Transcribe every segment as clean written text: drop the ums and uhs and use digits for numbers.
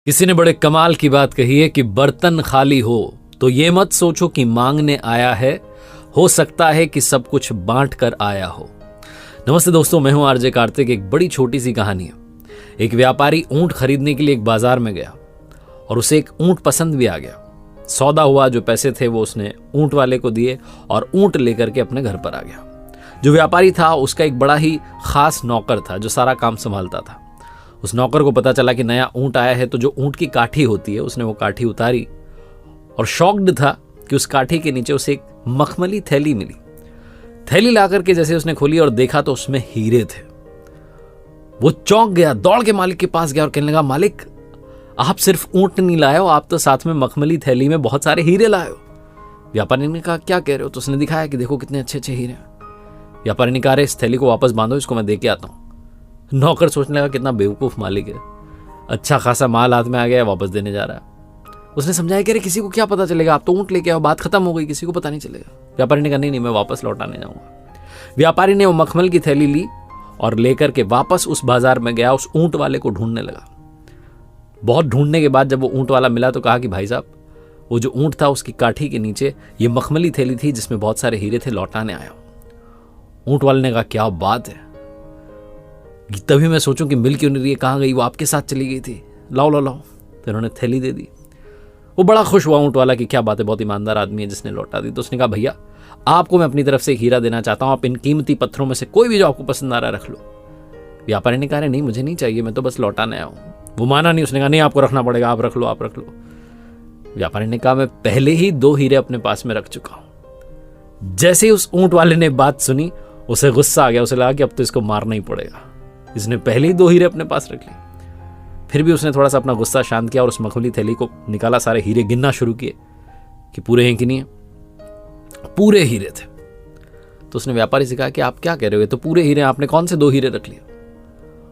किसी ने बड़े कमाल की बात कही है कि बर्तन खाली हो तो ये मत सोचो कि मांगने आया है, हो सकता है कि सब कुछ बांट कर आया हो। नमस्ते दोस्तों, मैं हूं आरजे कार्तिक। एक बड़ी छोटी सी कहानी है। एक व्यापारी ऊंट खरीदने के लिए एक बाजार में गया और उसे एक ऊंट पसंद भी आ गया। सौदा हुआ, जो पैसे थे वो उसने ऊंट वाले को दिए और ऊंट लेकर के अपने घर पर आ गया। जो व्यापारी था उसका एक बड़ा ही खास नौकर था जो सारा काम संभालता था। उस नौकर को पता चला कि नया ऊंट आया है, तो जो ऊंट की काठी होती है उसने वो काठी उतारी और शॉक्ड था कि उस काठी के नीचे उसे एक मखमली थैली मिली। थैली ला करके जैसे उसने खोली और देखा तो उसमें हीरे थे। वो चौंक गया, दौड़ के मालिक के पास गया और कहने लगा, मालिक आप सिर्फ ऊंट नहीं लाए हो, आप तो साथ में मखमली थैली में बहुत सारे हीरे लाए हो। व्यापारी ने कहा, क्या कह रहे हो? तो उसने दिखाया कि देखो कितने अच्छे अच्छे हीरे। व्यापारी ने कहा, इस थैली को वापस बांधो, इसको मैं दे के आता हूं। नौकर सोचने लगा, कितना बेवकूफ मालिक है, अच्छा खासा माल हाथ में आ गया, वापस देने जा रहा है। उसने समझाया कि अरे किसी को क्या पता चलेगा, आप तो ऊंट लेके आओ, बात खत्म हो गई, किसी को पता नहीं चलेगा। व्यापारी ने कहा, नहीं मैं वापस लौटाने जाऊंगा। व्यापारी ने वो मखमल की थैली ली और लेकर के वापस उस बाजार में गया, उस ऊंट वाले को ढूंढने लगा। बहुत ढूंढने के बाद जब वो ऊंट वाला मिला तो कहा कि भाई साहब, वो जो ऊंट था उसकी काठी के नीचे ये मखमली थैली थी जिसमें बहुत सारे हीरे थे, लौटाने आया हूं। ऊंट वाले ने कहा, क्या बात है, तभी मैं सोचूं कि मिल क्यों नहीं रही है, कहाँ गई, वो आपके साथ चली गई थी, लाओ लाओ लाओ। तो उन्होंने थैली दे दी। वो बड़ा खुश हुआ ऊंट वाला कि क्या बात है, बहुत ईमानदार आदमी है जिसने लौटा दी। तो उसने कहा, भैया आपको मैं अपनी तरफ से एक हीरा देना चाहता हूं, आप इन कीमती पत्थरों में से कोई भी जो आपको पसंद आ रहा है रख लो। व्यापारी ने कहा, नहीं मुझे नहीं चाहिए, मैं तो बस लौटाने आया हूं। वो माना नहीं, उसने कहा, नहीं आपको रखना पड़ेगा, आप रख लो आप रख लो। व्यापारी ने कहा, मैं पहले ही 2 हीरे अपने पास में रख चुका हूं। जैसे ही उस ऊंट वाले ने बात सुनी उसे गुस्सा आ गया, उसे लगा कि अब तो इसको मारना ही पड़ेगा, इसने पहले ही 2 हीरे अपने पास रख लिए। फिर भी उसने थोड़ा सा अपना गुस्सा शांत किया और उस मखमली थैली को निकाला, सारे हीरे गिनना शुरू किए कि पूरे हैं कि नहीं है। पूरे हीरे थे। तो उसने व्यापारी से कहा कि आप क्या कह रहे हो, तो पूरे हीरे, आपने कौन से 2 हीरे रख लिए?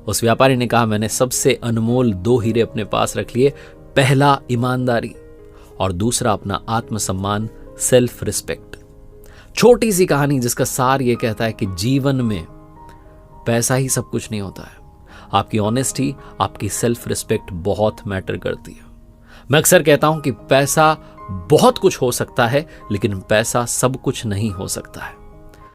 उस व्यापारी ने कहा, मैंने सबसे अनमोल 2 हीरे अपने पास रख लिए। पहला ईमानदारी और दूसरा अपना आत्मसम्मान, सेल्फ रिस्पेक्ट। छोटी सी कहानी जिसका सार यह कहता है कि जीवन में पैसा ही सब कुछ नहीं होता है, आपकी ऑनेस्टी, आपकी सेल्फ रिस्पेक्ट बहुत मैटर करती है। मैं अक्सर कहता हूं कि पैसा बहुत कुछ हो सकता है, लेकिन पैसा सब कुछ नहीं हो सकता है।